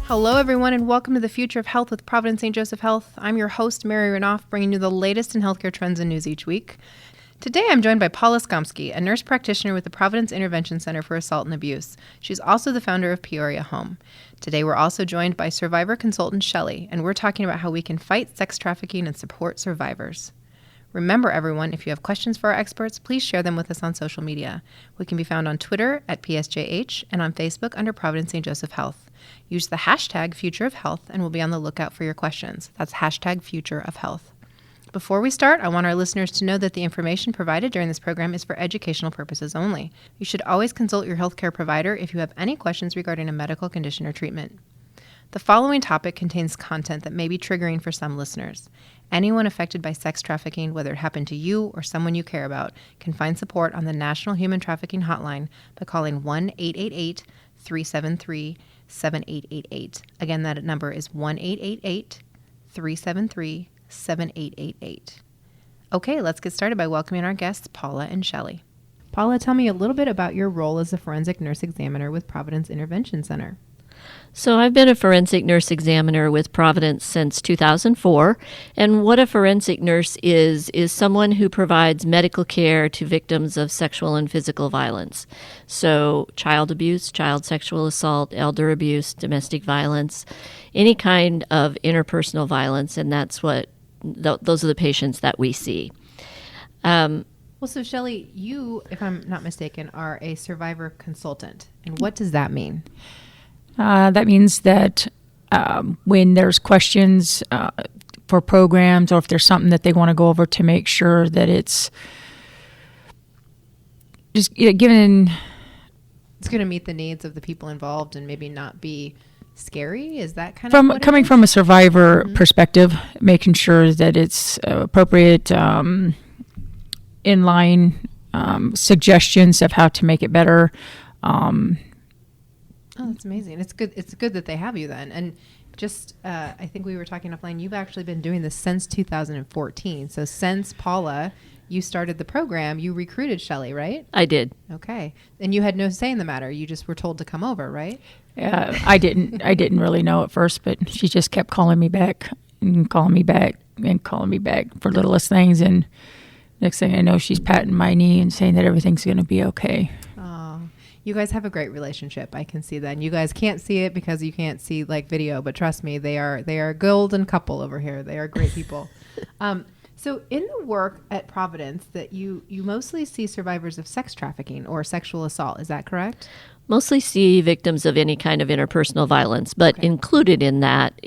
Hello, everyone, and welcome to the Future of Health with Providence St. Joseph Health. I'm your host, Mary Renouf, bringing you the latest in healthcare trends and news each week. Today, I'm joined by Paula Newman-Skomski, a nurse practitioner with the Providence Intervention Center for Assault and Abuse. She's also the founder of Peoria Home. Today, we're also joined by survivor consultant Shelley, and we're talking about how we can fight sex trafficking and support survivors. Remember, everyone, if you have questions for our experts, please share them with us on social media. We can be found on Twitter at PSJH and on Facebook under Providence St. Joseph Health. Use the hashtag Future of Health and we'll be on the lookout for your questions. That's hashtag Future of Health. Before we start, I want our listeners to know that the information provided during this program is for educational purposes only. You should always consult your healthcare provider if you have any questions regarding a medical condition or treatment. The following topic contains content that may be triggering for some listeners. Anyone affected by sex trafficking, whether it happened to you or someone you care about, can find support on the National Human Trafficking Hotline by calling 1-888-373-7888. Again, that number is 1-888-373-7888. Okay, let's get started by welcoming our guests, Paula and Shelley. Paula, tell me a little bit about your role as a forensic nurse examiner with Providence Intervention Center. So I've been a forensic nurse examiner with Providence since 2004, and what a forensic nurse is someone who provides medical care to victims of sexual and physical violence. So child abuse, child sexual assault, elder abuse, domestic violence, any kind of interpersonal violence, and that's what those are the patients that we see. Well, so Shelley, you, if I'm not mistaken, are a survivor consultant, and what does that mean? That means that when there's questions for programs, or if there's something that they want to go over to make sure that it's just given, it's going to meet the needs of the people involved and maybe not be scary. Is that kind of what coming from a survivor perspective, making sure that it's appropriate, in line suggestions of how to make it better. Oh, that's amazing. It's good. It's good that they have you then. And just, I think we were talking offline, you've actually been doing this since 2014. So since, Paula, you started the program, you recruited Shelley, right? I did. Okay. And you had no say in the matter. You just were told to come over, right? I didn't really know at first, but she just kept calling me back and calling me back and calling me back for littlest things. And next thing I know, she's patting my knee and saying that everything's going to be okay. You guys have a great relationship. I can see that. And you guys can't see it because you can't see like video, but trust me, they are a golden couple over here. They are great people. So in the work at Providence that you mostly see survivors of sex trafficking or sexual assault. Is that correct? Mostly see victims of any kind of interpersonal violence, but included in that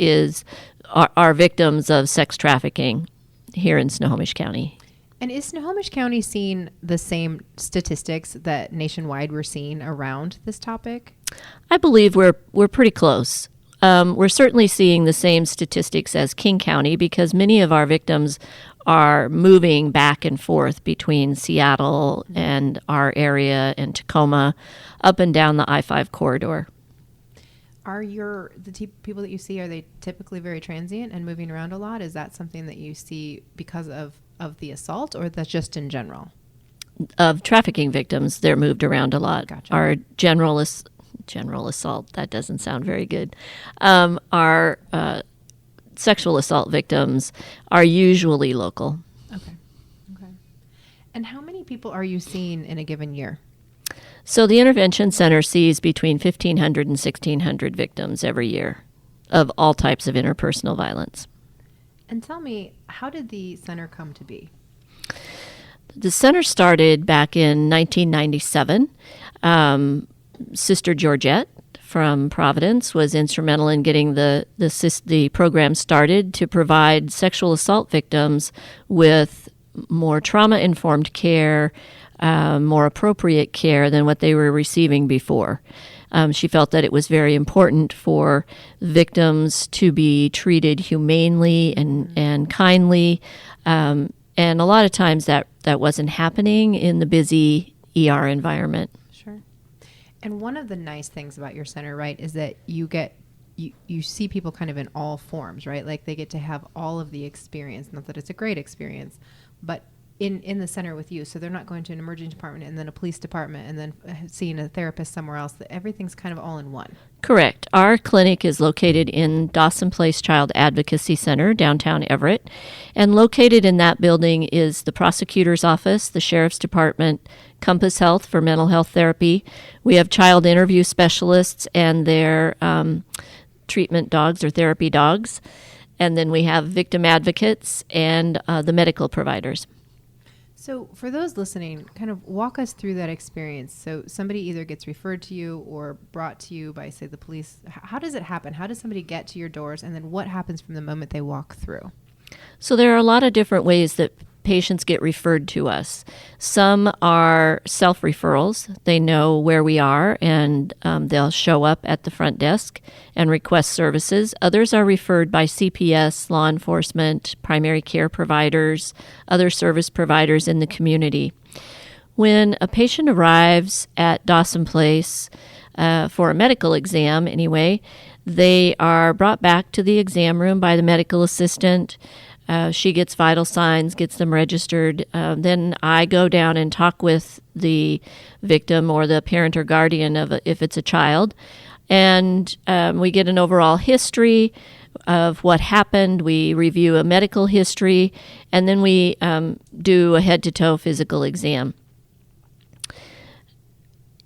are victims of sex trafficking here in Snohomish County. And is Snohomish County seeing the same statistics that nationwide we're seeing around this topic? I believe we're pretty close. We're certainly seeing the same statistics as King County because many of our victims are moving back and forth between Seattle and our area and Tacoma, up and down the I-5 corridor. Are people that you see, are they typically very transient and moving around a lot? Is that something that you see because of the assault, or that's just in general? Of trafficking victims, they're moved around a lot. Gotcha. Our general assault, that doesn't sound very good. Our sexual assault victims are usually local. Okay. And how many people are you seeing in a given year? So the Intervention Center sees between 1,500 and 1,600 victims every year of all types of interpersonal violence. And tell me, how did the center come to be? The center started back in 1997. Sister Georgette from Providence was instrumental in getting the program started to provide sexual assault victims with more trauma-informed care, more appropriate care than what they were receiving before. She felt that it was very important for victims to be treated humanely and kindly, and a lot of times that wasn't happening in the busy ER environment. Sure. And one of the nice things about your center, right, is that you see people kind of in all forms, right? Like they get to have all of the experience. Not that it's a great experience, but in the center with you. So they're not going to an emergency department and then a police department and then seeing a therapist somewhere else. Everything's kind of all in one. Correct. Our clinic is located in Dawson Place Child Advocacy Center, downtown Everett. And located in that building is the prosecutor's office, the sheriff's department, Compass Health for mental health therapy. We have child interview specialists and their treatment dogs or therapy dogs. And then we have victim advocates and the medical providers. So for those listening, kind of walk us through that experience. So somebody either gets referred to you or brought to you by, say, the police. How does it happen? How does somebody get to your doors? And then what happens from the moment they walk through? So there are a lot of different ways that patients get referred to us. Some are self-referrals. They know where we are, and they'll show up at the front desk and request services. Others are referred by CPS, law enforcement, primary care providers, other service providers in the community. When a patient arrives at Dawson Place for a medical exam anyway, they are brought back to the exam room by the medical assistant. She gets vital signs, gets them registered. Then I go down and talk with the victim or the parent or guardian if it's a child. And we get an overall history of what happened. We review a medical history, and then we do a head-to-toe physical exam.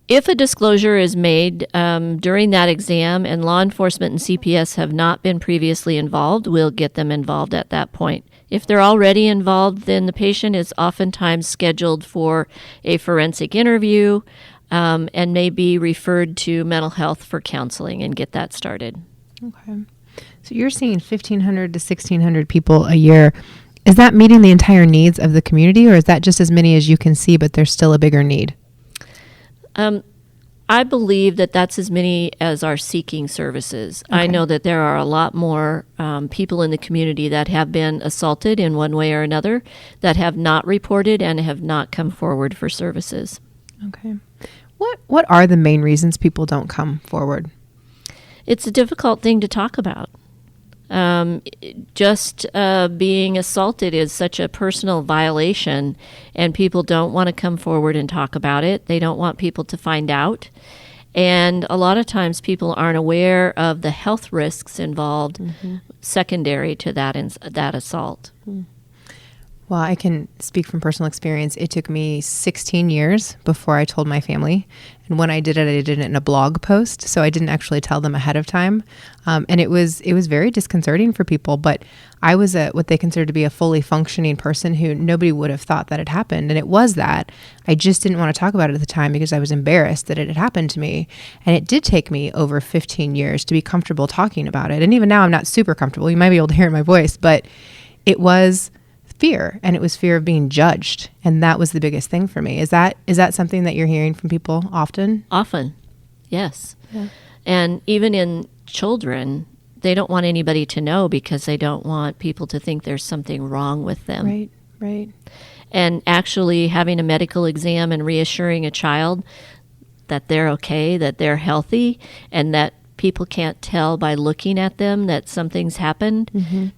If a disclosure is made during that exam and law enforcement and CPS have not been previously involved, we'll get them involved at that point. If they're already involved, then the patient is oftentimes scheduled for a forensic interview and may be referred to mental health for counseling and get that started. Okay. So you're seeing 1,500 to 1,600 people a year. Is that meeting the entire needs of the community, or is that just as many as you can see, but there's still a bigger need? I believe that that's as many as are seeking services. Okay. I know that there are a lot more people in the community that have been assaulted in one way or another that have not reported and have not come forward for services. Okay. What are the main reasons people don't come forward? It's a difficult thing to talk about. Just being assaulted is such a personal violation, and people don't want to come forward and talk about it. They don't want people to find out. And a lot of times people aren't aware of the health risks involved secondary to that assault. Well, I can speak from personal experience. It took me 16 years before I told my family. And when I did it in a blog post. So I didn't actually tell them ahead of time. And it was very disconcerting for people. But I was what they considered to be a fully functioning person who nobody would have thought that had happened. And it was that. I just didn't want to talk about it at the time because I was embarrassed that it had happened to me. And it did take me over 15 years to be comfortable talking about it. And even now I'm not super comfortable. You might be able to hear it in my voice. But it was fear, and it was fear of being judged, and that was the biggest thing for me. Is that something that you're hearing from people often? Often, yes. Yeah. And even in children, they don't want anybody to know because they don't want people to think there's something wrong with them. Right. And actually having a medical exam and reassuring a child that they're okay, that they're healthy, and that people can't tell by looking at them that something's happened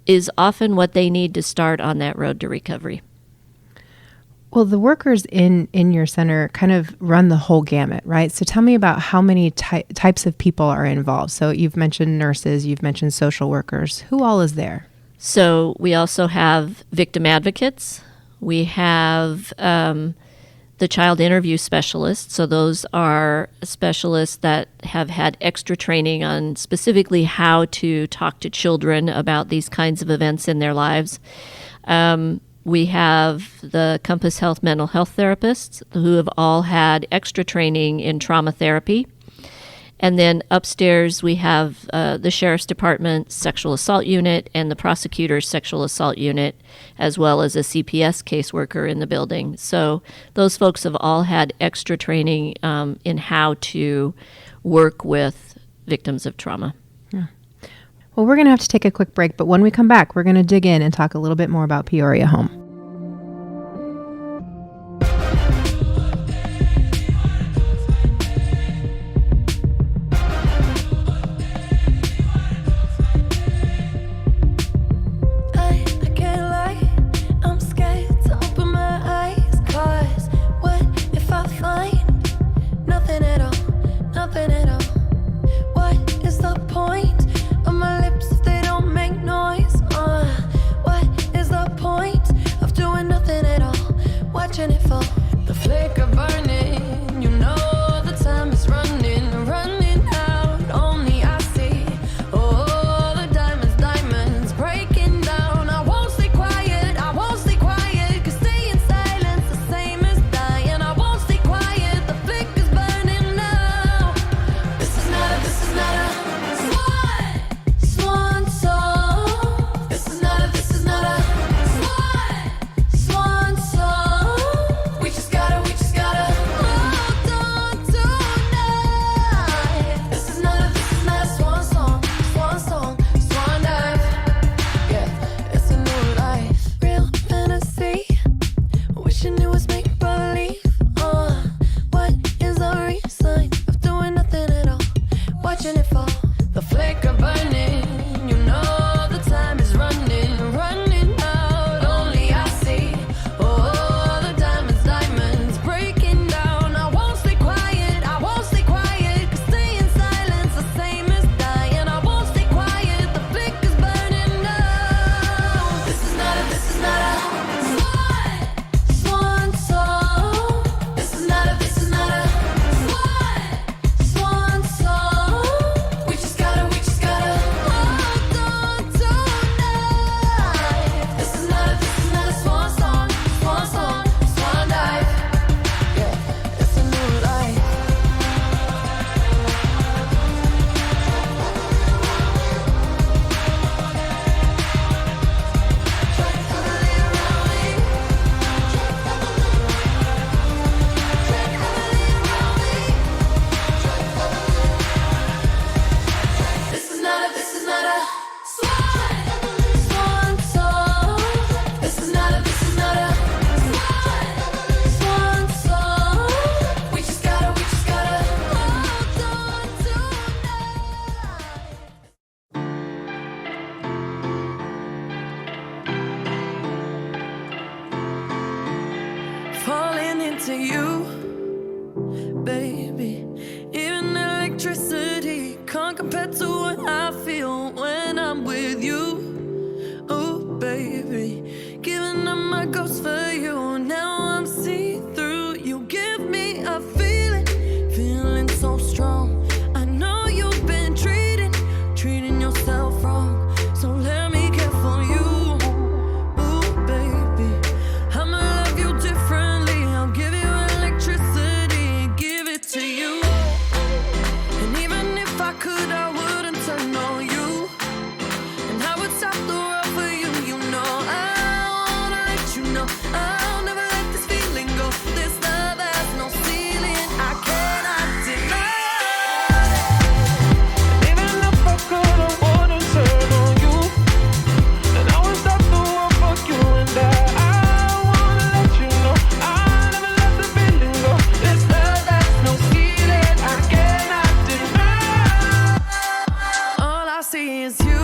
is often what they need to start on that road to recovery. Well, the workers in your center kind of run the whole gamut, right? So tell me about how many types of people are involved. So you've mentioned nurses, you've mentioned social workers. Who all is there? So we also have victim advocates. We have the child interview specialists. So those are specialists that have had extra training on specifically how to talk to children about these kinds of events in their lives. We have the Compass Health mental health therapists who have all had extra training in trauma therapy. And then upstairs we have the Sheriff's Department Sexual Assault Unit and the Prosecutor's Sexual Assault Unit, as well as a CPS caseworker in the building. So those folks have all had extra training in how to work with victims of trauma. Yeah. Well, we're going to have to take a quick break, but when we come back, we're going to dig in and talk a little bit more about Peoria Home. I can't lie, I'm scared to watching it fall. The flicker burning, you know the time is running, running out. Only I see, oh, the diamonds, diamonds breaking down. I won't stay quiet, I won't stay quiet, 'cause staying in silence the same as dying. I won't stay quiet, the flicker's burning out. This is not a swan song. This is not a swan song. We just gotta hold on tonight. This is not a swan song, swan dive. Yeah, it's a new life. This is not a swan song. This is not a swan song. We just gotta hold on tonight. Falling into you, baby. Even electricity can't compare to what I feel when I'm with you. Oh, baby, giving up my ghost for you. Now I'm see-through. You give me a feeling so strong. I know you've been treating yourself wrong. So let me care for you. Ooh, baby, I'ma love you differently. I'll give you electricity, give it to you. And even if I could, I wouldn't turn on you. And I would stop the world for you. You know I wanna let you know I'll never let this feeling go. This love has no ceiling, I cannot deny. Even if I could, I wouldn't turn on you. And I would stop the world for you. And I wanna let you know I'll never let the feeling go. This love has no ceiling, I cannot deny. All I see is you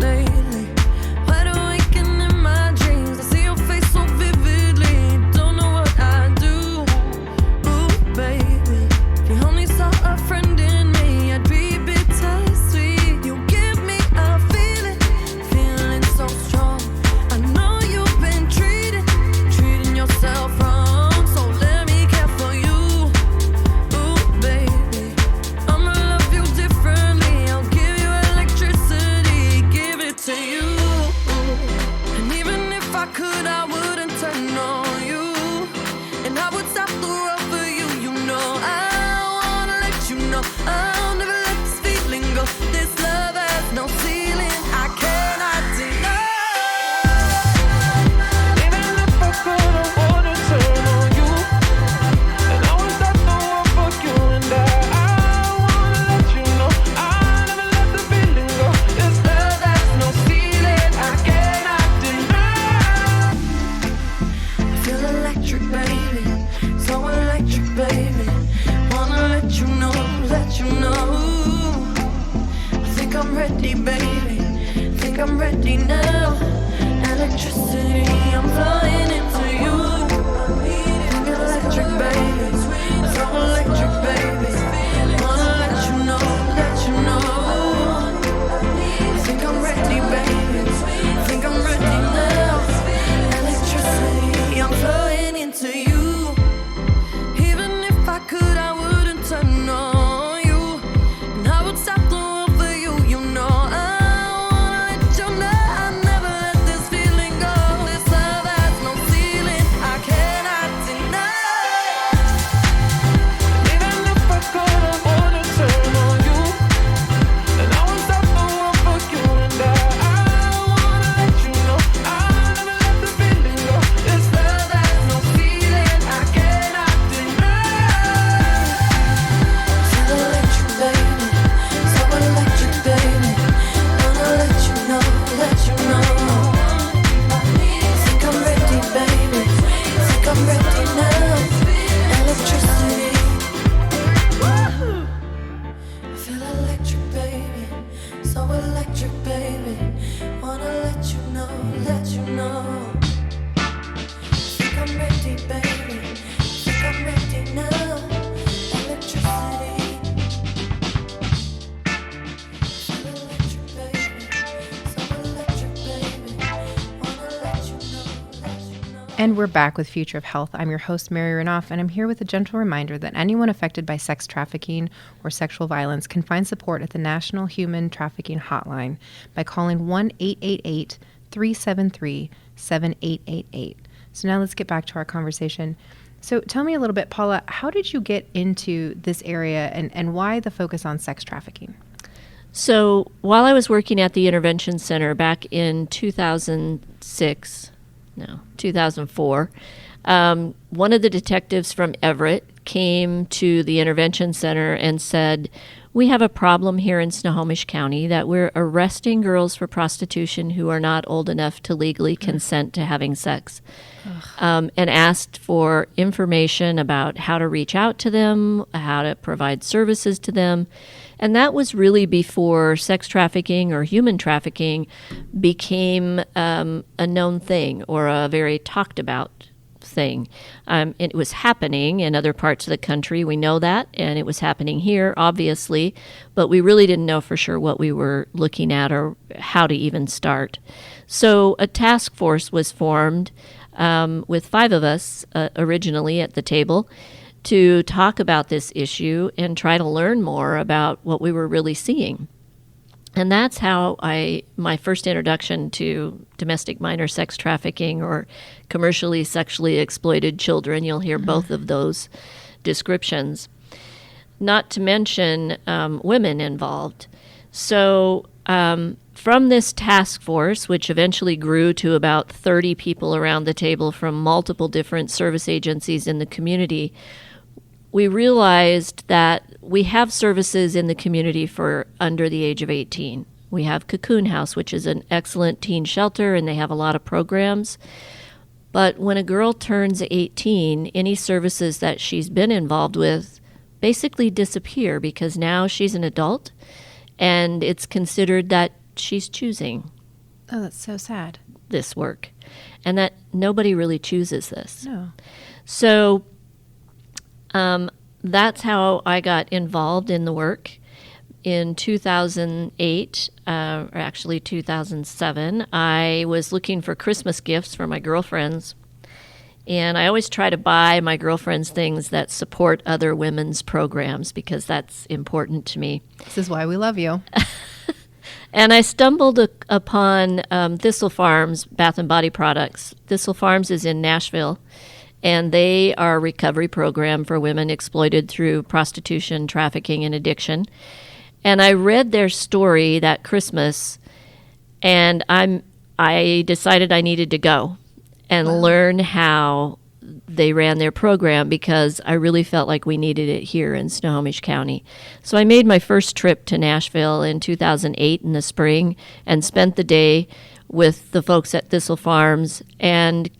lately. Wide awake and in my dreams, I see your face so vividly. Don't know what I do. Ooh, baby, if you only saw a friend in me, I'd be bittersweet. You give me a feeling so strong. I know you've been treating yourself wrong. So let me care for you. Ooh, baby, I'ma love you differently. I'll give you electricity, give it to you. And even if I could, I wouldn't turn on you. And I would stop the world for you. You know I wanna let you know I'll never let this feeling go. This love has no ceiling, I cannot deny. Even if I could, I wouldn't turn on you. And I would stop the world for you. And I wanna let you know I'll never let the feeling go. This love has no ceiling, I cannot deny. I feel electric, baby, so electric, baby. Wanna let you know. I think I'm ready, baby. Think I'm ready now. Electricity, I'm flying into you. Think electric, baby, so electric, baby. Wanna let you know. I think I'm ready, baby. Think I'm ready now. Electricity, I'm flying into you. Even if I could, I wouldn't turn on you. And I would stop the world for you. You know I wanna let you know. electric, baby. Wanna let you know, let you know. Think I'm ready, baby. Think I'm ready now. Electricity. So electric, baby. So electric, baby. Wanna let you know, let you know. And we're back with Future of Health. I'm your host, Mary Renouf, and I'm here with a gentle reminder that anyone affected by sex trafficking or sexual violence can find support at the National Human Trafficking Hotline by calling 1-888-373-7888. So now let's get back to our conversation. So tell me a little bit, Paula, how did you get into this area and why the focus on sex trafficking? So while I was working at the Intervention Center back in 2004, one of the detectives from Everett came to the Intervention Center and said, "We have a problem here in Snohomish County that we're arresting girls for prostitution who are not old enough to legally consent to having sex," and asked for information about how to reach out to them, how to provide services to them. And that was really before sex trafficking or human trafficking became a known thing or a very talked about thing. It was happening in other parts of the country. We know that, and it was happening here, obviously, but we really didn't know for sure what we were looking at or how to even start. So a task force was formed with 5 of us originally at the table to talk about this issue and try to learn more about what we were really seeing. And that's how my first introduction to domestic minor sex trafficking or commercially sexually exploited children, you'll hear both of those descriptions, not to mention women involved. So from this task force, which eventually grew to about 30 people around the table from multiple different service agencies in the community, we realized that we have services in the community for under the age of 18. We have Cocoon House, which is an excellent teen shelter, and they have a lot of programs. But when a girl turns 18, any services that she's been involved with basically disappear because now she's an adult, and it's considered that she's choosing Oh, that's so sad. this work, and that nobody really chooses this. No. So that's how I got involved in the work. In 2008, or actually 2007, I was looking for Christmas gifts for my girlfriends. And I always try to buy my girlfriends things that support other women's programs because that's important to me. This is why we love you. And I stumbled upon Thistle Farms Bath and Body Products. Thistle Farms is in Nashville, and they are a recovery program for women exploited through prostitution, trafficking, and addiction. And I read their story that Christmas, and I decided I needed to go and learn how they ran their program because I really felt like we needed it here in Snohomish County. So I made my first trip to Nashville in 2008 in the spring and spent the day with the folks at Thistle Farms, and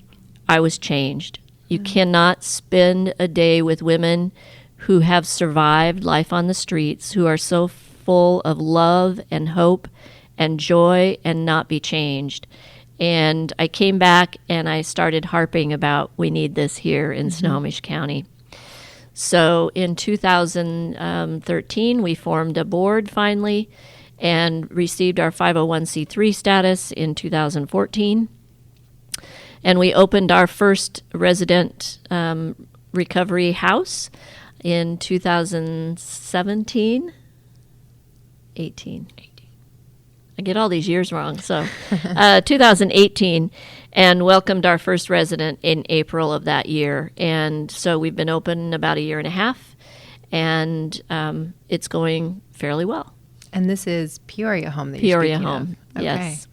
I was changed. You cannot spend a day with women who have survived life on the streets, who are so full of love and hope and joy and not be changed. And I came back and I started harping about we need this here in Snohomish County. So in 2013, we formed a board finally and received our 501c3 status in 2014. And we opened our first resident recovery house in 2017, 18. I get all these years wrong. So 2018, and welcomed our first resident in April of that year. And so we've been open about a year and a half, and it's going fairly well. And this is Peoria Home that you're Peoria speaking Home, of. yes.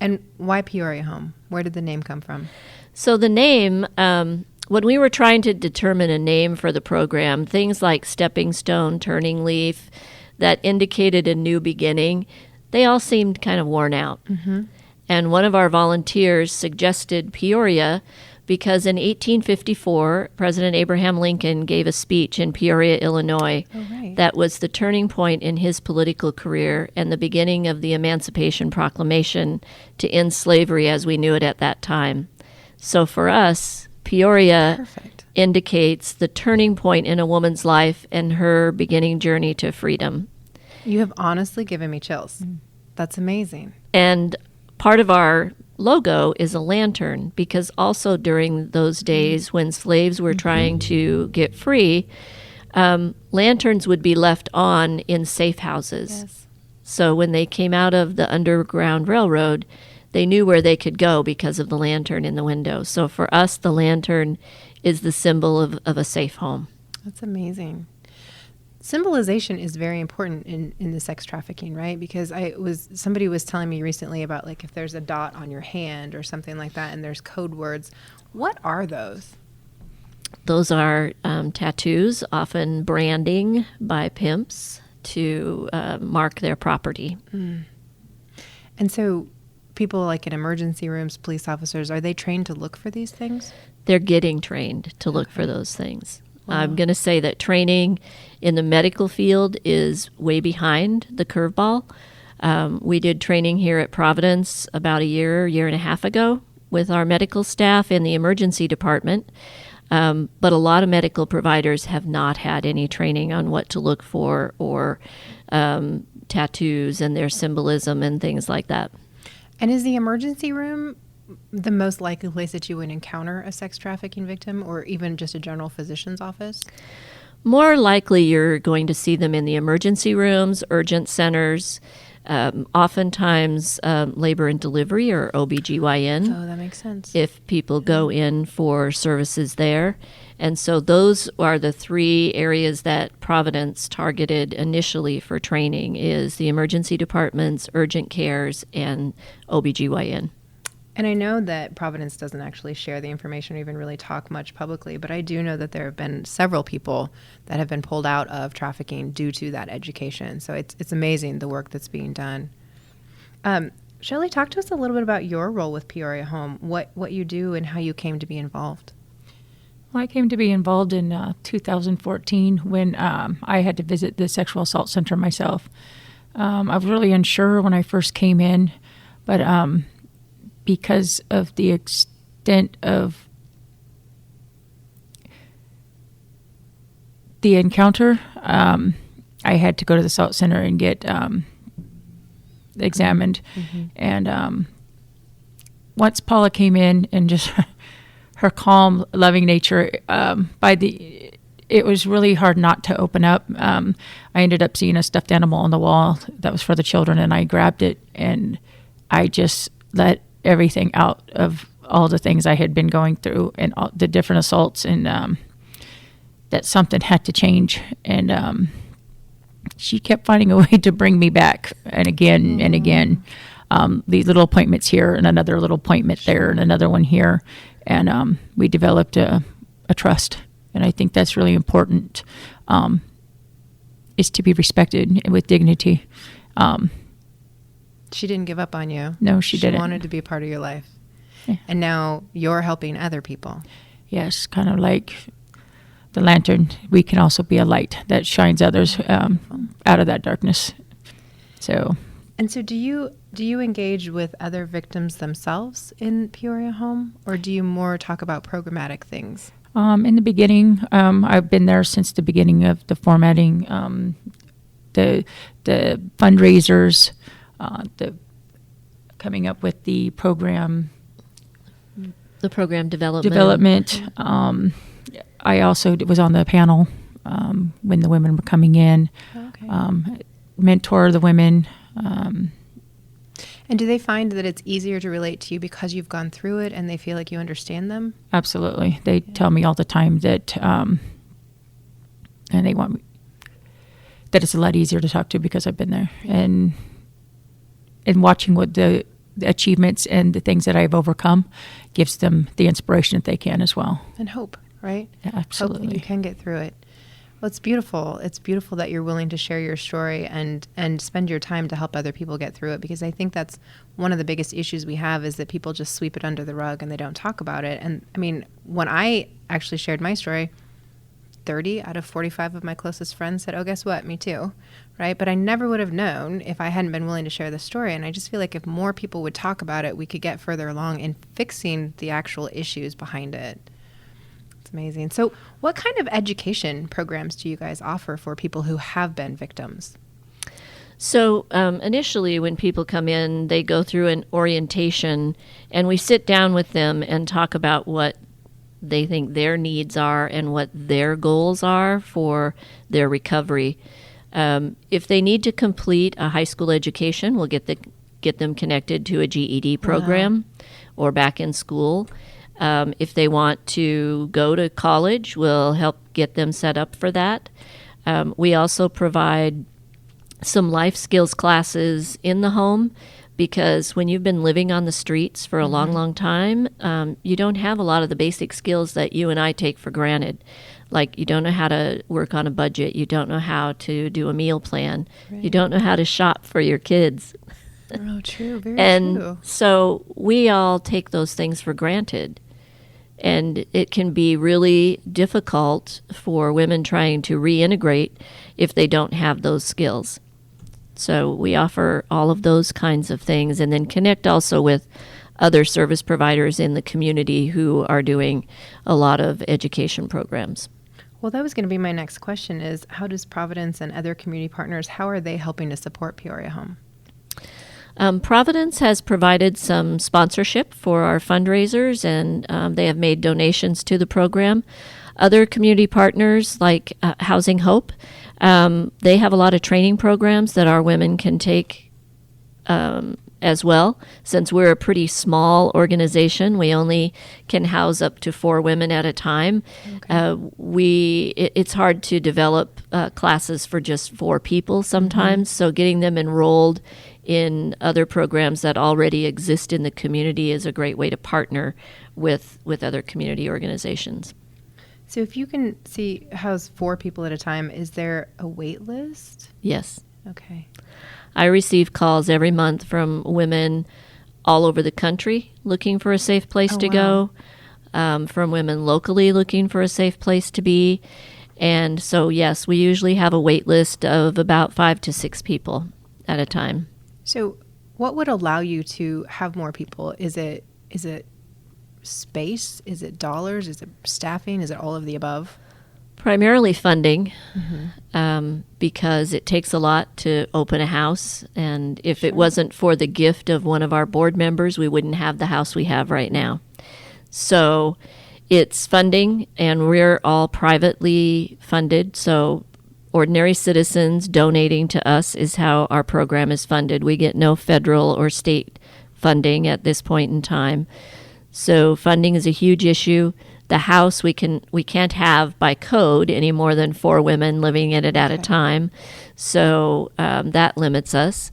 And why Peoria Home? Where did the name come from? So the name, when we were trying to determine a name for the program, things like Stepping Stone, Turning Leaf, that indicated a new beginning, they all seemed kind of worn out. And one of our volunteers suggested Peoria because in 1854, President Abraham Lincoln gave a speech in Peoria, Illinois. Oh, right. That was the turning point in his political career and the beginning of the Emancipation Proclamation to end slavery as we knew it at that time. So for us, Peoria Perfect. indicates the turning point in a woman's life and her beginning journey to freedom. You have honestly given me chills. That's amazing. And part of our logo is a lantern, because also during those days when slaves were trying to get free, lanterns would be left on in safe houses. Yes. So when they came out of the Underground Railroad, they knew where they could go because of the lantern in the window. So for us, the lantern is the symbol of a safe home. That's amazing. Symbolization is very important in the sex trafficking, right? Because somebody was telling me recently about, like, if there's a dot on your hand or something like that and there's code words. What are those? Those are tattoos, often branding by pimps to mark their property. And so people like in emergency rooms, police officers, are they trained to look for these things? They're getting trained to look for those things. I'm going to say that training in the medical field is way behind the curveball. We did training here at Providence about a year and a half ago with our medical staff in the emergency department. But a lot of medical providers have not had any training on what to look for, or tattoos and their symbolism and things like that. And is the emergency room the most likely place that you would encounter a sex trafficking victim, or even just a general physician's office? More likely you're going to see them in the emergency rooms, urgent centers, oftentimes labor and delivery or OBGYN. Oh, that makes sense. If people go in for services there. And so those are the three areas that Providence targeted initially for training, is the emergency departments, urgent cares, and OBGYN. And I know that Providence doesn't actually share the information or even really talk much publicly, but I do know that there have been several people that have been pulled out of trafficking due to that education. So it's amazing the work that's being done. Shelley, talk to us a little bit about your role with Peoria Home, what you do and how you came to be involved. Well, I came to be involved in 2014 when I had to visit the sexual assault center myself. I was really unsure when I first came in, but because of the extent of the encounter, I had to go to the assault center and get examined. And once Paula came in and just her calm, loving nature, it was really hard not to open up. I ended up seeing a stuffed animal on the wall that was for the children, and I grabbed it and I just let everything out of all the things I had been going through and all the different assaults, and that something had to change. And she kept finding a way to bring me back, and again and again. These little appointments here and another little appointment there and another one here. And we developed a trust. And I think that's really important, is to be respected with dignity. She didn't give up on you. No, she didn't. She wanted to be a part of your life. Yeah. And now you're helping other people. Yes, kind of like the lantern. We can also be a light that shines others out of that darkness. So. And so do you engage with other victims themselves in Peoria Home, or do you more talk about programmatic things? In the beginning, I've been there since the beginning of the formatting, the fundraisers, the coming up with the program. The program development. I also was on the panel when the women were coming in, mentor the women. And do they find that it's easier to relate to you because you've gone through it and they feel like you understand them? Absolutely. They tell me all the time that, and they want me, that it's a lot easier to talk to because I've been there. And watching what the achievements and the things that I've overcome gives them the inspiration that they can as well. And hope, right? Yeah, absolutely. Hope that you can get through it. Well, it's beautiful. It's beautiful that you're willing to share your story and spend your time to help other people get through it, because I think that's one of the biggest issues we have, is that people just sweep it under the rug and they don't talk about it. And I mean, when I actually shared my story, 30 out of 45 of my closest friends said, oh, guess what? Me too. Right? But I never would have known if I hadn't been willing to share the story. And I just feel like if more people would talk about it, we could get further along in fixing the actual issues behind it. Amazing. So what kind of education programs do you guys offer for people who have been victims? So initially when people come in, they go through an orientation, and we sit down with them and talk about what they think their needs are and what their goals are for their recovery. If they need to complete a high school education, we'll get them connected to a GED program or back in school. If they want to go to college, we'll help get them set up for that. We also provide some life skills classes in the home, because when you've been living on the streets for a long, long time, you don't have a lot of the basic skills that you and I take for granted. Like, you don't know how to work on a budget. You don't know how to do a meal plan. Right. You don't know how to shop for your kids. Oh, true. Very And true. so we all take those things for granted. And it can be really difficult for women trying to reintegrate if they don't have those skills. So we offer all of those kinds of things, and then connect also with other service providers in the community who are doing a lot of education programs. Well, that was going to be my next question, is how does Providence and other community partners, how are they helping to support Peoria Home? Providence has provided some sponsorship for our fundraisers, and they have made donations to the program. Other community partners like Housing Hope, they have a lot of training programs that our women can take as well. Since we're a pretty small organization, we only can house up to 4 women at a time. Okay. It's hard to develop classes for just 4 people sometimes, so getting them enrolled in other programs that already exist in the community is a great way to partner with other community organizations. So if you can house 4 people at a time, is there a wait list? Yes. Okay. I receive calls every month from women all over the country looking for a safe place to go, from women locally looking for a safe place to be. And so, yes, we usually have a wait list of about 5 to 6 people at a time. So what would allow you to have more people? Is it space? Is it dollars? Is it staffing? Is it all of the above? Primarily funding, because it takes a lot to open a house. And if it wasn't for the gift of one of our board members, we wouldn't have the house we have right now. So it's funding, and we're all privately funded. So ordinary citizens donating to us is how our program is funded. We get no federal or state funding at this point in time. So funding is a huge issue. The house we can't have by code any more than 4 women living in it at a time. So that limits us.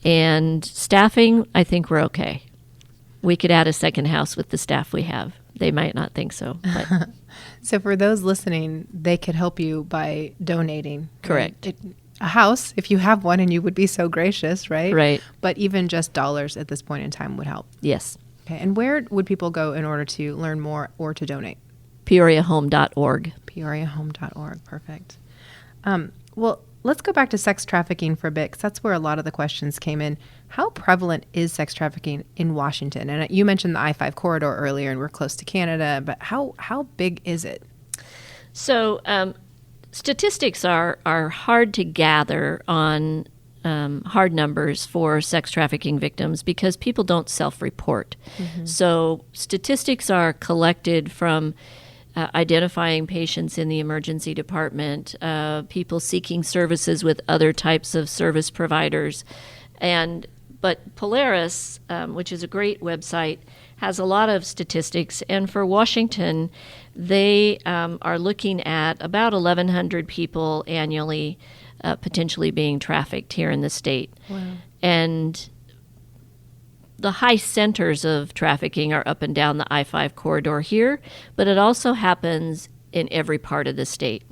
And staffing, I think we're okay. We could add a second house with the staff we have. They might not think so. But So for those listening, they could help you by donating. Correct. A house, if you have one, and you would be so gracious, right? Right. But even just dollars at this point in time would help. yes, Okay. And where would people go in order to learn more or to donate? PeoriaHome.org. PeoriaHome.org. Perfect. Well, let's go back to sex trafficking for a bit, because that's where a lot of the questions came in. How prevalent is sex trafficking in Washington? And you mentioned the I-5 corridor earlier, and we're close to Canada, but how big is it? So statistics are hard to gather on hard numbers for sex trafficking victims because people don't self-report. So statistics are collected from identifying patients in the emergency department, people seeking services with other types of service providers. But Polaris, which is a great website, has a lot of statistics. And for Washington, they are looking at about 1,100 people annually potentially being trafficked here in the state. Wow. And the high centers of trafficking are up and down the I-5 corridor here, but it also happens in every part of the state.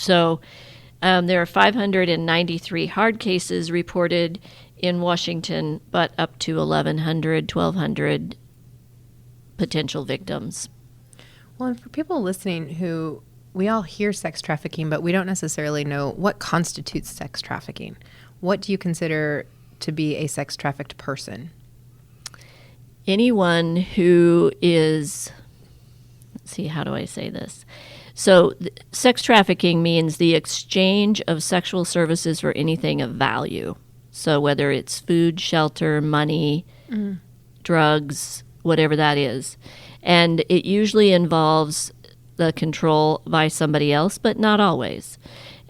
So there are 593 hard cases reported in Washington, but up to 1,100, 1,200 potential victims. Well, and for people listening who we all hear sex trafficking, but we don't necessarily know what constitutes sex trafficking. What do you consider to be a sex trafficked person? Anyone who is, let's see, how do I say this? So sex trafficking means the exchange of sexual services for anything of value. So whether it's food, shelter, money, drugs, whatever that is. And it usually involves the control by somebody else, but not always.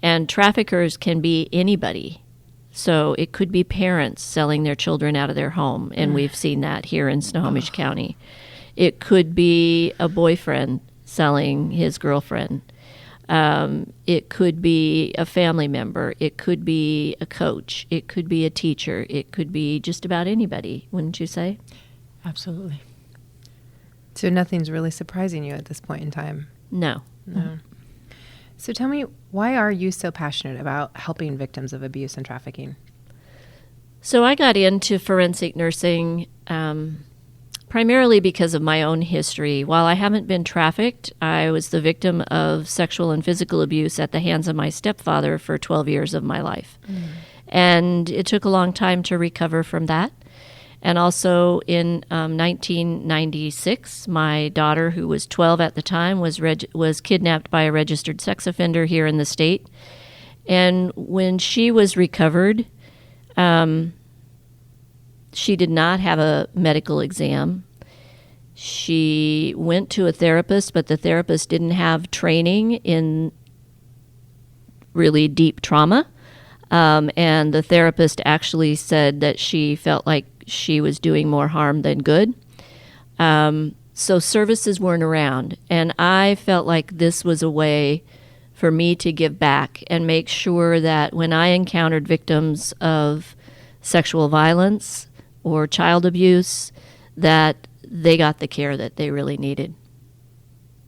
And traffickers can be anybody. So it could be parents selling their children out of their home, and we've seen that here in Snohomish County. It could be a boyfriend selling his girlfriend. It could be a family member. It could be a coach. It could be a teacher. It could be just about anybody, wouldn't you say? Absolutely. So nothing's really surprising you at this point in time? No. No. So tell me, why are you so passionate about helping victims of abuse and trafficking? So I got into forensic nursing primarily because of my own history. While I haven't been trafficked, I was the victim of sexual and physical abuse at the hands of my stepfather for 12 years of my life. And it took a long time to recover from that. And also in 1996, my daughter, who was 12 at the time, was kidnapped by a registered sex offender here in the state. And when she was recovered, she did not have a medical exam. She went to a therapist, but the therapist didn't have training in really deep trauma. And the therapist actually said that she felt like she was doing more harm than good. So services weren't around. And I felt like this was a way for me to give back and make sure that when I encountered victims of sexual violence or child abuse, that they got the care that they really needed.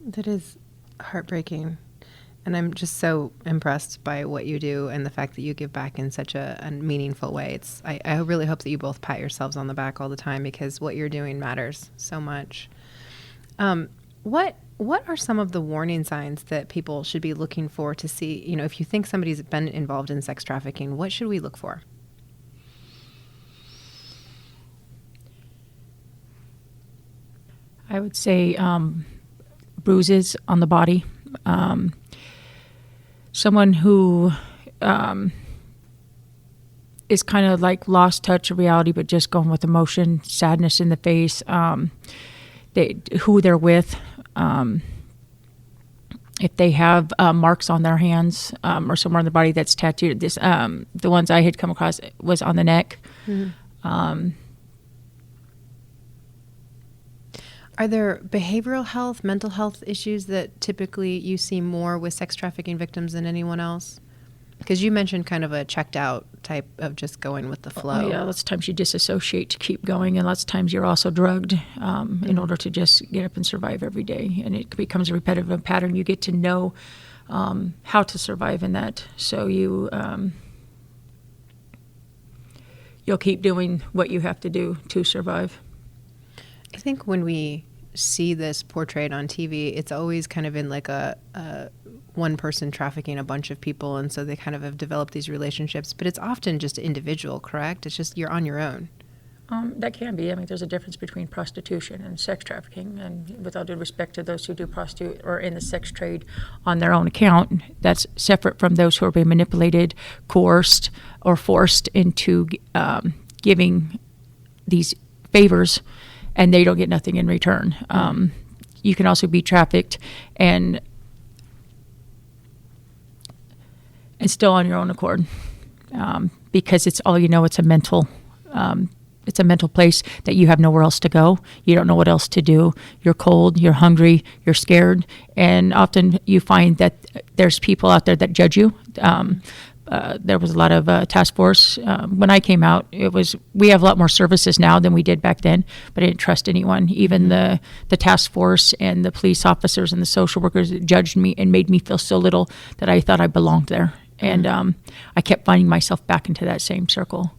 That is heartbreaking. And I'm just so impressed by what you do and the fact that you give back in such a meaningful way. I really hope that you both pat yourselves on the back all the time, because what you're doing matters so much. What are some of the warning signs that people should be looking for to see, if you think somebody's been involved in sex trafficking, what should we look for? I would say bruises on the body. Someone who is kind of like lost touch of reality, but just going with emotion, sadness in the face, who they're with, if they have marks on their hands or somewhere on the body that's tattooed. The ones I had come across was on the neck. Mm-hmm. Are there behavioral health, mental health issues that typically you see more with sex trafficking victims than anyone else? Because you mentioned kind of a checked out type of just going with the flow. Oh, yeah, lots of times you disassociate to keep going, and lots of times you're also drugged in order to just get up and survive every day. And it becomes a repetitive pattern. You get to know how to survive in that. So you'll keep doing what you have to do to survive. I think when we see this portrayed on TV, it's always kind of in like a one person trafficking a bunch of people, and so they kind of have developed these relationships. But it's often just individual, correct? It's just you're on your own. That can be. I mean, there's a difference between prostitution and sex trafficking, and with all due respect to those who do prostitute or in the sex trade on their own account, that's separate from those who are being manipulated, coerced, or forced into giving these favors, and they don't get nothing in return. You can also be trafficked and still on your own accord, because it's all it's a mental place that you have nowhere else to go. You don't know what else to do. You're cold, you're hungry, you're scared, and often you find that there's people out there that judge you there was a lot of task force. When I came out, we have a lot more services now than we did back then, but I didn't trust anyone. Even the task force and the police officers and the social workers judged me and made me feel so little that I thought I belonged there. And I kept finding myself back into that same circle.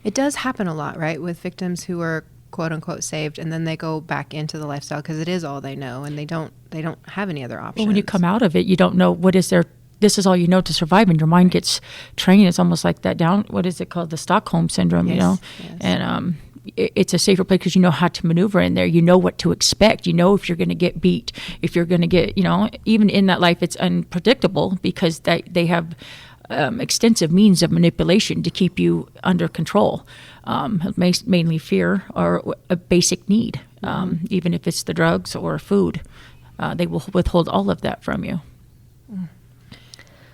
It does happen a lot, right, with victims who are quote unquote saved, and then they go back into the lifestyle because it is all they know, and they don't have any other options. Well, when you come out of it, you don't know what is there. This is all you know to survive, and your mind gets trained. It's almost like that what is it called, the Stockholm syndrome, Yes. And it's a safer place because you know how to maneuver in there. You know what to expect. You know if you're going to get beat, if you're going to get, even in that life, it's unpredictable because they have extensive means of manipulation to keep you under control. Mainly fear or a basic need, even if it's the drugs or food. They will withhold all of that from you.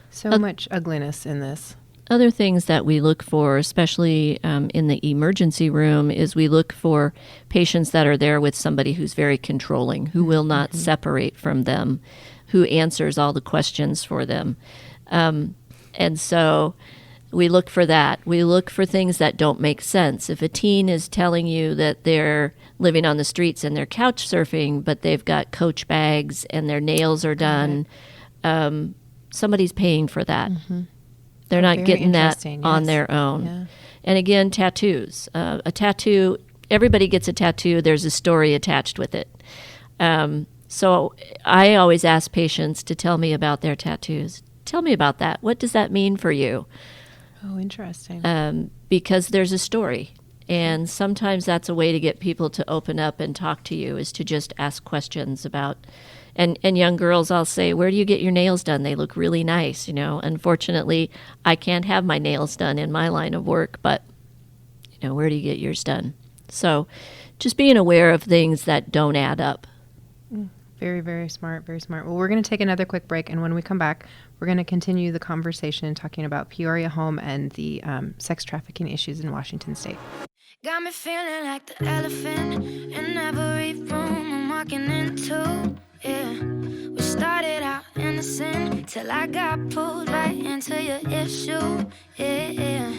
So much ugliness in this. Other things that we look for, especially in the emergency room, is we look for patients that are there with somebody who's very controlling, who will not separate from them, who answers all the questions for them. And so we look for that. We look for things that don't make sense. If a teen is telling you that they're living on the streets and they're couch surfing, but they've got Coach bags and their nails are done, somebody's paying for that. They're not Very getting that interesting, on yes. their own. Yeah. And again, tattoos. A tattoo, everybody gets a tattoo. There's a story attached with it. So I always ask patients to tell me about their tattoos. Tell me about that. What does that mean for you? Oh, interesting. Because there's a story. And sometimes that's a way to get people to open up and talk to you, is to just ask questions about. And young girls, I'll say, where do you get your nails done? They look really nice, Unfortunately, I can't have my nails done in my line of work, but, where do you get yours done? So just being aware of things that don't add up. Very, very smart, very smart. Well, we're going to take another quick break, and when we come back, we're going to continue the conversation talking about Peoria Home and the sex trafficking issues in Washington State. Got me feeling like the elephant in every room I'm walking into. Yeah, we started out innocent till I got pulled right into your issue. Yeah,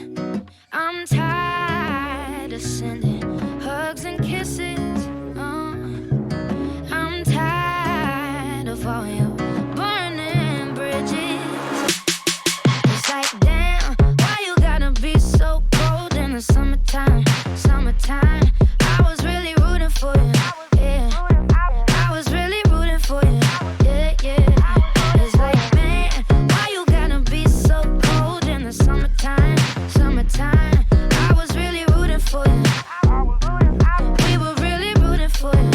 I'm tired of sending hugs and kisses. I'm tired of all your burning bridges. It's like, damn, why you gotta be so cold in the summertime? Summertime, I was really rooting for you. Yeah, I was really rooting for you. Yeah, yeah. It's like, man, why you gotta be so cold in the summertime? Summertime, I was really rooting for you. We were really rooting for you.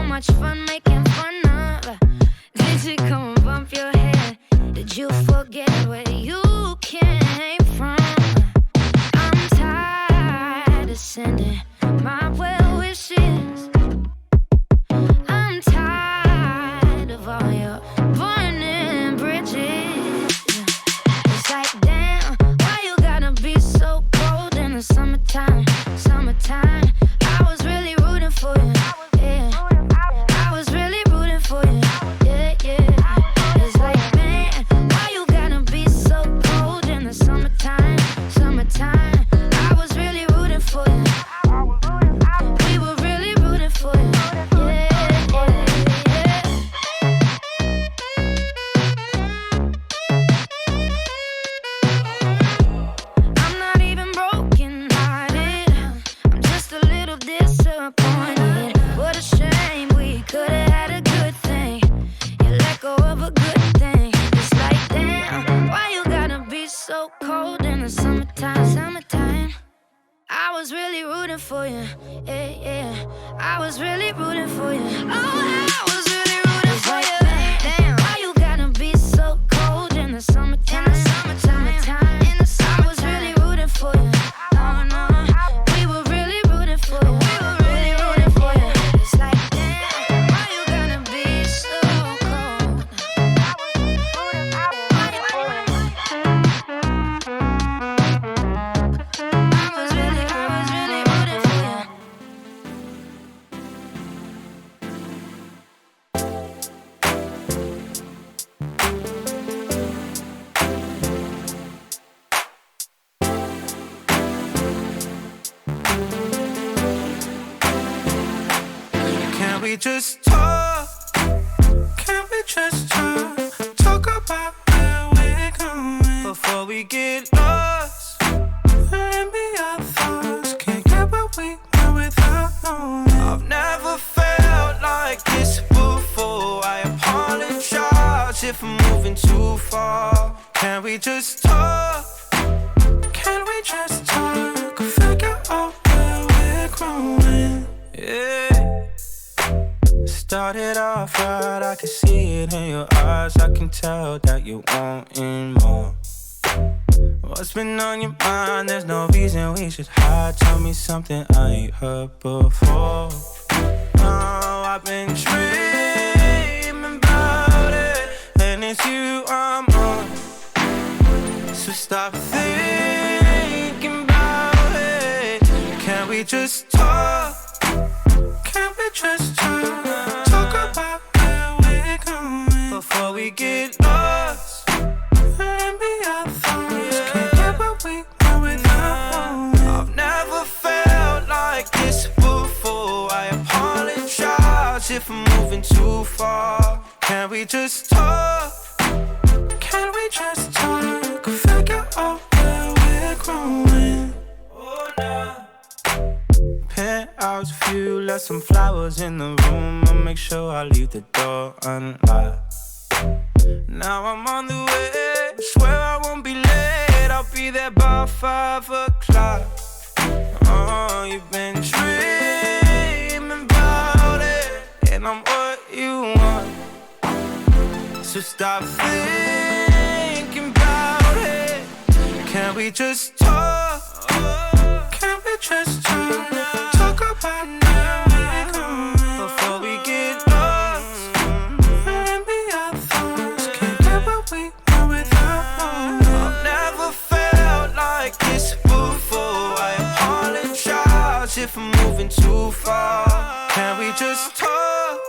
Much fun making fun of. Did you come and bump your head? Did you forget where you came from? I'm tired of sending my well wishes. I'm tired of all your burning bridges. It's like, damn, why you gotta be so cold in the summertime? Summertime, I was really rooting for you. For you, yeah, yeah. I was really rooting for you. Oh, I was really rooting for you. Damn, why you gotta be so cold in the summertime? Summertime, in the summer. I was really rooting for you. Oh no, we were really rooting for you. We were really rooting for you. It's like, damn, why you gotta be so cold? I was really rooting for you. we just talk? Can we just talk? Talk about where we're going before we get lost. Let me our thoughts. Can't get what we want without knowing. I've never felt like this before. I apologize if I'm moving too far. Can we just talk? Can we just talk? Figure out where we're growing. Yeah. Started off right, I can see it in your eyes. I can tell that you wanting more. What's been on your mind? There's no reason we should hide. Tell me something I ain't heard before. Oh, I've been dreaming about it, and it's you I'm on. So stop thinking about it. Can we just talk? Can we just talk? Talk about where we're going before we get lost. Let me our thoughts. Can't get what we want without knowing. I've never felt like this before. I apologize if I'm moving too far. Can we just talk? Can we just talk? Figure out where we're growing. Oh, nah. Penthouse view, left some flowers in the room. I'll make sure I leave the door unlocked. Now I'm on the way, swear I won't be late. I'll be there by 5 o'clock. Oh, you've been dreaming about it, and I'm what you want. So stop thinking about it. Can we just talk? Can we just talk? Talk about where we're going before we get lost. Let me our thoughts. Can't get what we want without knowing. I've never felt like this before. I apologize if I'm moving too far. Can we just talk?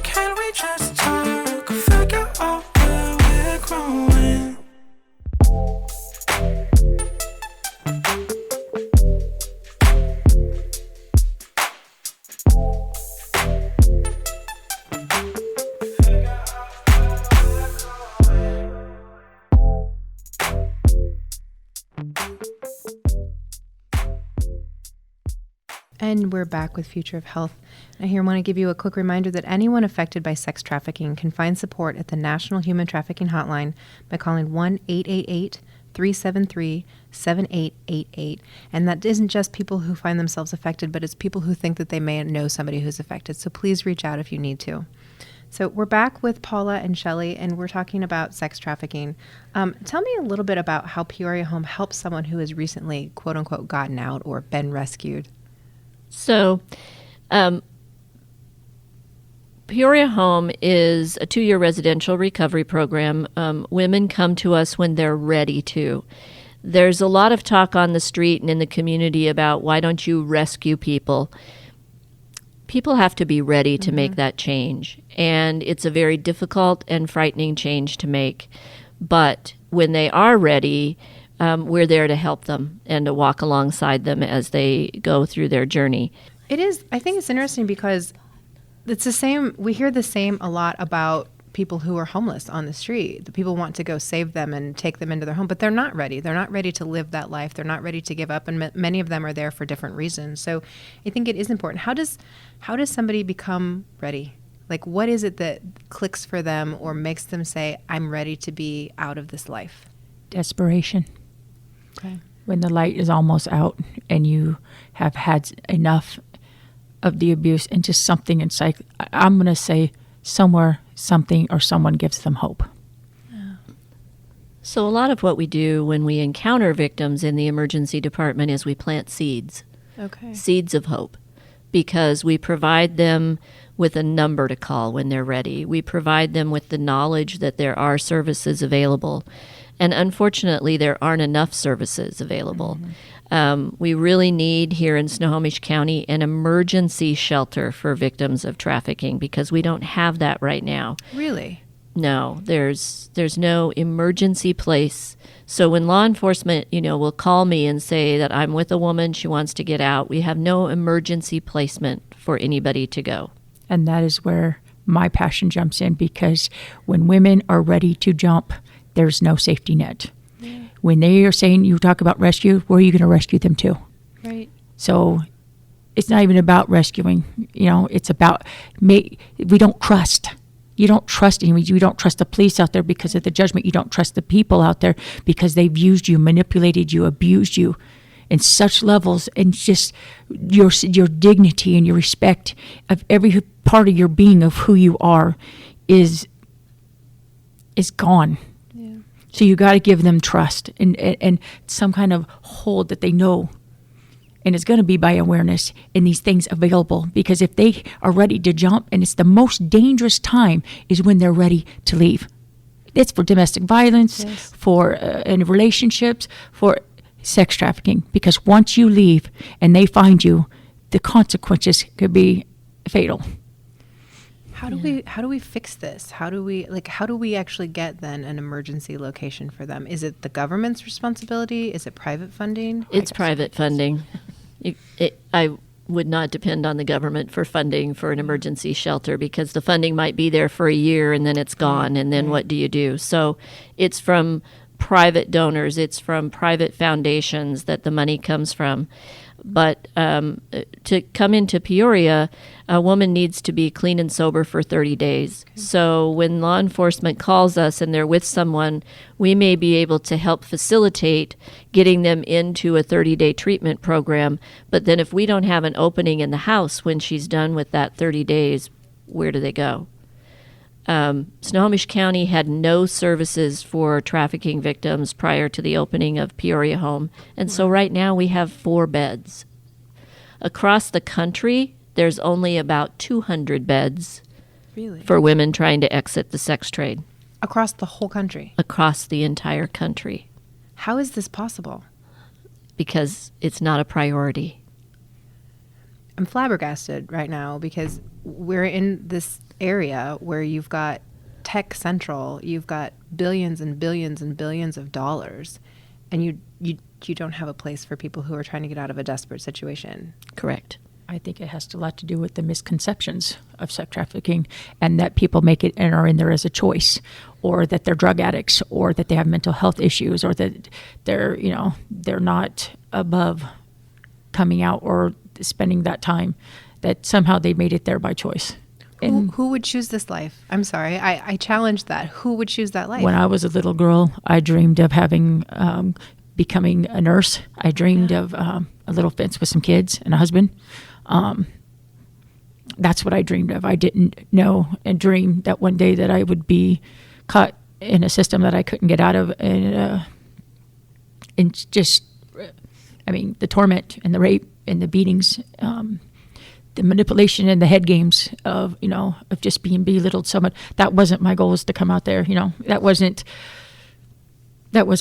Can we just talk? Figure out where we're growing. And we're back with Future of Health. I here want to give you a quick reminder that anyone affected by sex trafficking can find support at the National Human Trafficking Hotline by calling 1-888-373-7888. And that isn't just people who find themselves affected, but it's people who think that they may know somebody who's affected. So please reach out if you need to. So we're back with Paula and Shelley, and we're talking about sex trafficking. Tell me a little bit about how Peoria Home helps someone who has recently, quote unquote, gotten out or been rescued. So, Peoria Home is a 2-year residential recovery program. Women come to us when they're ready to. There's a lot of talk on the street and in the community about why don't you rescue people. People have to be ready to make that change, and it's a very difficult and frightening change to make. But when they are ready, we're there to help them and to walk alongside them as they go through their journey. It is. I think it's interesting because it's the same. We hear the same a lot about people who are homeless on the street. The people want to go save them and take them into their home, but they're not ready. They're not ready to live that life. They're not ready to give up, and many of them are there for different reasons. So I think it is important. How does somebody become ready? Like, what is it that clicks for them or makes them say, I'm ready to be out of this life? Desperation. Okay. When the light is almost out and you have had enough of the abuse and just something inside, I'm going to say somewhere, something or someone gives them hope. So a lot of what we do when we encounter victims in the emergency department is we plant seeds. Okay. Seeds of hope, because we provide them with a number to call when they're ready. We provide them with the knowledge that there are services available. And unfortunately, there aren't enough services available. We really need here in Snohomish County an emergency shelter for victims of trafficking, because we don't have that right now. Really? No, there's no emergency place. So when law enforcement, will call me and say that I'm with a woman, she wants to get out, we have no emergency placement for anybody to go. And that is where my passion jumps in, because when women are ready to jump, there's no safety net. When they are saying, you talk about rescue, where are you going to rescue them to? Right. So it's not even about rescuing, it's about, we don't trust. You don't trust anyone. You don't trust the police out there because of the judgment. You don't trust the people out there because they've used you, manipulated you, abused you in such levels, and just your dignity and your respect of every part of your being, of who you are, is gone. Yeah. So you got to give them trust and some kind of hold that they know. And it's going to be by awareness and these things available, because if they are ready to jump, and it's the most dangerous time is when they're ready to leave. It's for domestic violence, Yes. for in relationships, for sex trafficking, because once you leave and they find you, the consequences could be fatal. How do we fix this? How do we actually get then an emergency location for them? Is it the government's responsibility? Is it private funding? It's private funding. I would not depend on the government for funding for an emergency shelter, because the funding might be there for a year and then it's gone, and then what do you do? So it's from private donors, it's from private foundations that the money comes from. But to come into Peoria, a woman needs to be clean and sober for 30 days. Okay. So when law enforcement calls us and they're with someone, we may be able to help facilitate getting them into a 30-day treatment program. But then if we don't have an opening in the house when she's done with that 30 days, where do they go? Snohomish County had no services for trafficking victims prior to the opening of Peoria Home. And so right now we have 4 beds. Across the country, there's only about 200 beds for women trying to exit the sex trade. Across the whole country? Across the entire country. How is this possible? Because it's not a priority. I'm flabbergasted right now, because we're in this area where you've got tech central, you've got billions and billions and billions of dollars, and you don't have a place for people who are trying to get out of a desperate situation. Correct. I think it has a lot to do with the misconceptions of sex trafficking, and that people make it and are in there as a choice, or that they're drug addicts, or that they have mental health issues, or that they're not above coming out or spending that time, that somehow they made it there by choice. Who would choose this life? I'm sorry, I challenged that. Who would choose that life? When I was a little girl, I dreamed of becoming a nurse. I dreamed of a little fence with some kids and a husband. That's what I dreamed of. I didn't know and dream that one day that I would be caught in a system that I couldn't get out of, and just, I mean, the torment and the rape and the beatings, the manipulation and the head games of just being belittled so much. That wasn't my goal, was to come out there. That wasn't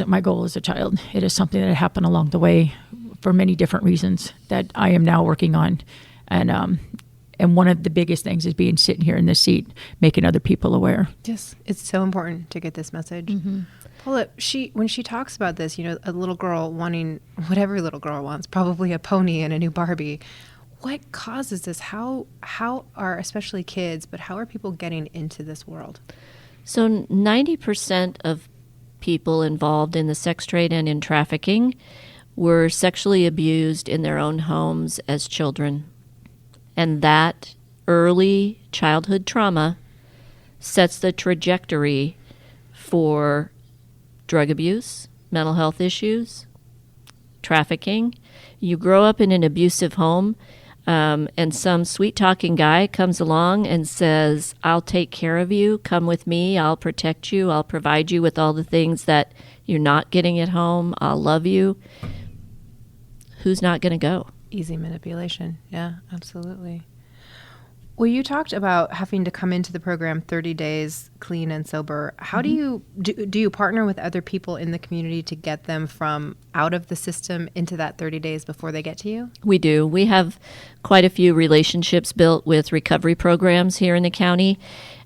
my goal as a child. It is something that happened along the way for many different reasons that I am now working on. And one of the biggest things is sitting here in this seat, making other people aware. Yes, it's so important to get this message. Mm-hmm. Paula, when she talks about this, a little girl wanting what every little girl wants, probably a pony and a new Barbie. What causes this? How are, especially kids, but how are people getting into this world? So 90% of people involved in the sex trade and in trafficking were sexually abused in their own homes as children. And that early childhood trauma sets the trajectory for drug abuse, mental health issues, trafficking. You grow up in an abusive home, and some sweet-talking guy comes along and says, I'll take care of you, come with me, I'll protect you, I'll provide you with all the things that you're not getting at home, I'll love you. Who's not going to go? Easy manipulation. Yeah, absolutely. Well, you talked about having to come into the program 30 days clean and sober. How do you partner with other people in the community to get them from out of the system into that 30 days before they get to you? We do. We have quite a few relationships built with recovery programs here in the county,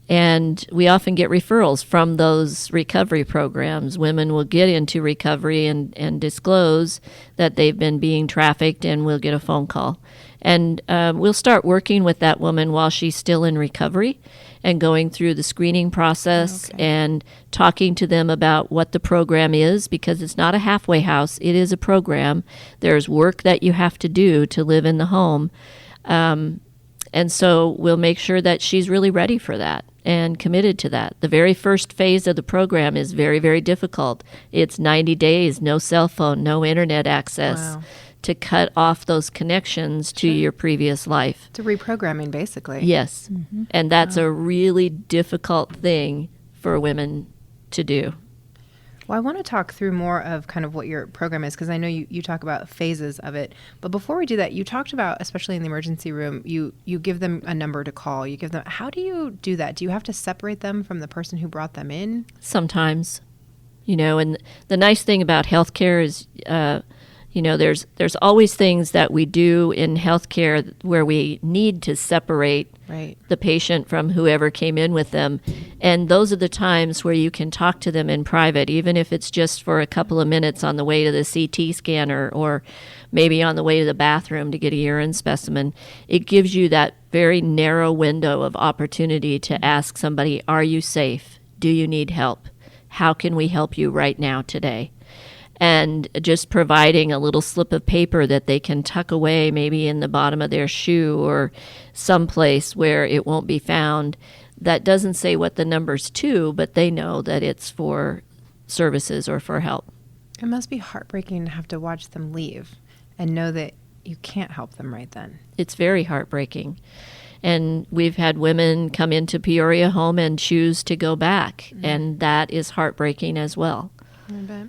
and we often get referrals from those recovery programs. Women will get into recovery and disclose that they've been being trafficked, and we'll get a phone call. And we'll start working with that woman while she's still in recovery and going through the screening process and talking to them about what the program is, because it's not a halfway house. It is a program. There's work that you have to do to live in the home. And so we'll make sure that she's really ready for that and committed to that. The very first phase of the program is very, very difficult. It's 90 days, no cell phone, no internet access, to cut off those connections to your previous life. It's a reprogramming, basically. Yes. And that's a really difficult thing for women to do. Well, I want to talk through more of kind of what your program is, because I know you talk about phases of it. But before we do that, you talked about, especially in the emergency room, you give them a number to call. You give them. How do you do that? Do you have to separate them from the person who brought them in? Sometimes, and the nice thing about healthcare is, there's always things that we do in healthcare where we need to separate the patient from whoever came in with them. And those are the times where you can talk to them in private, even if it's just for a couple of minutes on the way to the CT scanner or maybe on the way to the bathroom to get a urine specimen. It gives you that very narrow window of opportunity to ask somebody, are you safe? Do you need help? How can we help you right now today? And just providing a little slip of paper that they can tuck away maybe in the bottom of their shoe or someplace where it won't be found. That doesn't say what the number's to, but they know that it's for services or for help. It must be heartbreaking to have to watch them leave and know that you can't help them right then. It's very heartbreaking. And we've had women come into Peoria Home and choose to go back, and that is heartbreaking as well. I bet.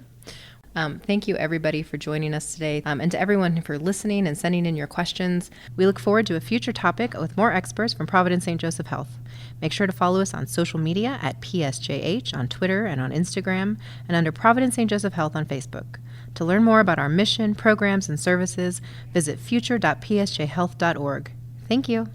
Thank you, everybody, for joining us today, and to everyone for listening and sending in your questions. We look forward to a future topic with more experts from Providence St. Joseph Health. Make sure to follow us on social media at PSJH on Twitter and on Instagram, and under Providence St. Joseph Health on Facebook. To learn more about our mission, programs, and services, visit future.psjhealth.org. Thank you.